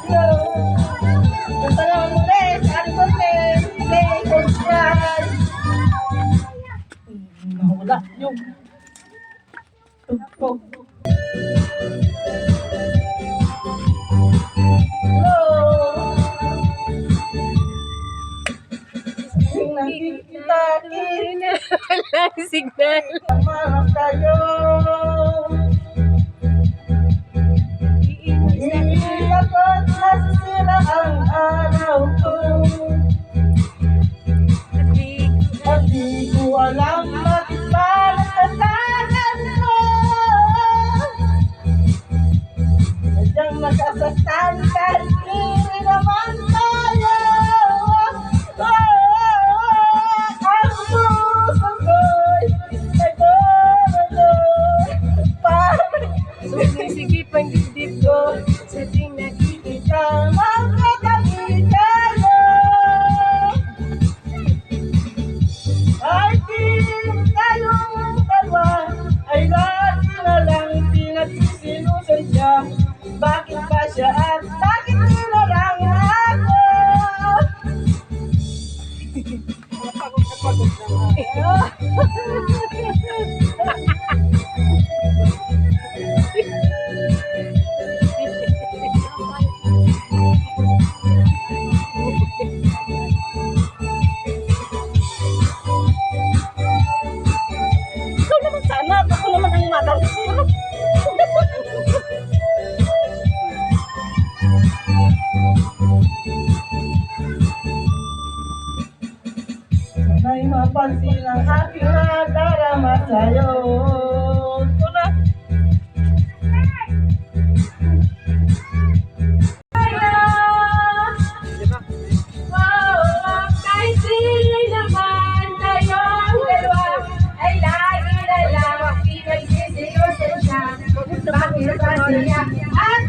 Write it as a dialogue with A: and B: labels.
A: Hello. Basta naman ulit. Happy birthday. May subscribe. Nawala yung tugtog. Hello. Nakikita-kita.
B: Walang signal.
A: Sama kayo. Iiyak ako't nasisira ang araw ko. At di ko alam bakit ba nagkatagan mo. Sadyang nagkasaktan kahit hindi naman tayo. Ang puso ko'y nagdodol.
B: Sumisikip ang dibdib ko sa tuwing nakikita.
A: Magkatabi tayo. Kahit di tayong dalawa ay lagi na lang pinagsisilusan siya. Bakit ba siya at bakit di na lang ako? Ikaw naman sana, ako naman ang matansin. May mapansin ang aking nadarama sa'yo. Ito na.
B: Kahit sino naman tayong dalawa ay lagi na lang pinagsisiyosan siya. Bakit ba siya at